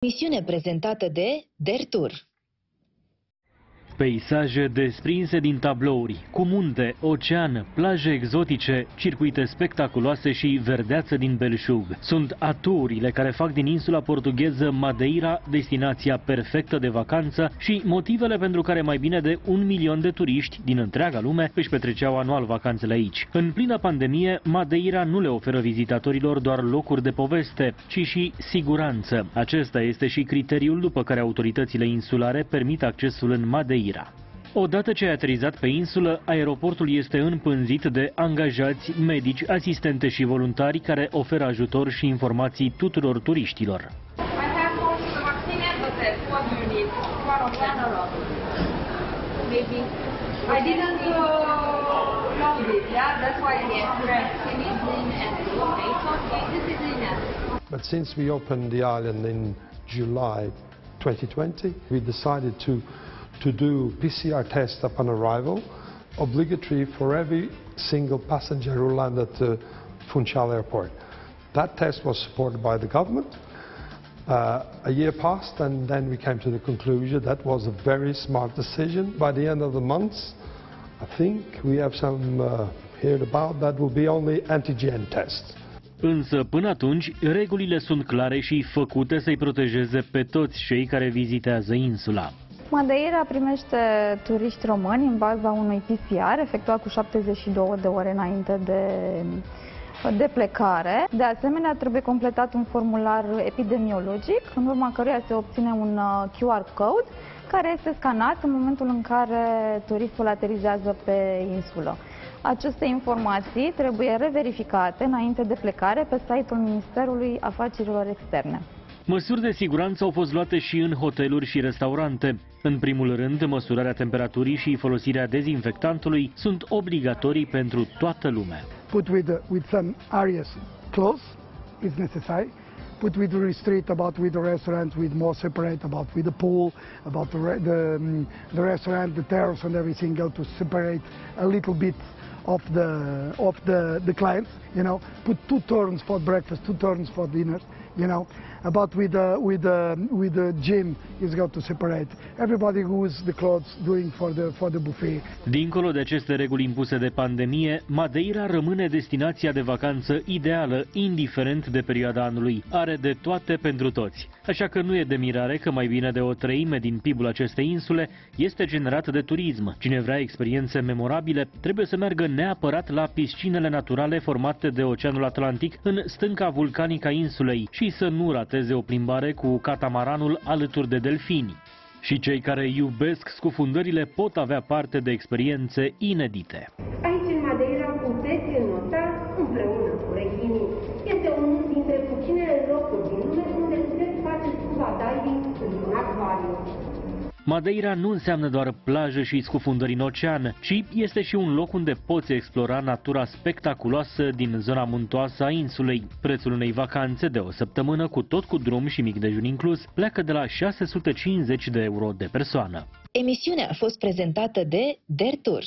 Misiune prezentată de Dertur. Peisaje desprinse din tablouri, cu munte, ocean, plaje exotice, circuite spectaculoase și verdeață din belșug. Sunt aturile care fac din insula portugheză Madeira destinația perfectă de vacanță și motivele pentru care mai bine de 1 milion de turiști din întreaga lume își petreceau anual vacanțele aici. În plină pandemie, Madeira nu le oferă vizitatorilor doar locuri de poveste, ci și siguranță. Acesta este și criteriul după care autoritățile insulare permit accesul în Madeira. Odată ce ai aterizat pe insulă, aeroportul este împânzit de angajați, medici, asistente și voluntari care oferă ajutor și informații tuturor turiștilor. But since we opened the island in July 2020, we decided to do PCR test upon arrival, obligatory for every single passenger who landed at Funchal Airport. That test was supported by the government. A year passed and then we came to the conclusion that was a very smart decision. By the end of the month, I think we have some heard about that will be only antigen tests. Însă, până atunci, regulile sunt clare și făcute să-i protejeze pe toți cei care vizitează insula. Madeira primește turiști români în baza unui PCR efectuat cu 72 de ore înainte de plecare. De asemenea, trebuie completat un formular epidemiologic, în urma căruia se obține un QR code care este scanat în momentul în care turistul aterizează pe insulă. Aceste informații trebuie reverificate înainte de plecare pe site-ul Ministerului Afacerilor Externe. Măsuri de siguranță au fost luate și în hoteluri și restaurante. În primul rând, măsurarea temperaturii și folosirea dezinfectantului sunt obligatorii pentru toată lumea. Put with some areas close is necessary. Put with restrict about with the restaurant, with more separate about with the pool, about the restaurant, the terrace and everything go to separate a little bit of the clients, you know. Put 2 turns for breakfast, 2 turns for dinner, you know. About with the gym is got to separate. Everybody who's the clothes doing for the buffet. Dincolo de aceste reguli impuse de pandemie, Madeira rămâne destinația de vacanță ideală, indiferent de perioada anului. Are de toate pentru toți. Așa că nu e de mirare că mai bine de 1/3 din PIB-ul acestei insule este generat de turism. Cine vrea experiențe memorabile trebuie să meargă neapărat la piscinele naturale formate de Oceanul Atlantic în stânca vulcanică a insulei și să nu rateze o plimbare cu catamaranul alături de delfini. Și cei care iubesc scufundările pot avea parte de experiențe inedite. Aici, în Madeira, puteți înnota împreună cu rechinii. Este unul dintre puținele locuri din lume unde puteți face scuba diving într-un acvariu. Madeira nu înseamnă doar plajă și scufundări în ocean, ci este și un loc unde poți explora natura spectaculoasă din zona muntoasă a insulei. Prețul unei vacanțe de o săptămână, cu tot cu drum și mic dejun inclus, pleacă de la 650 de euro de persoană. Emisiunea a fost prezentată de Dertur.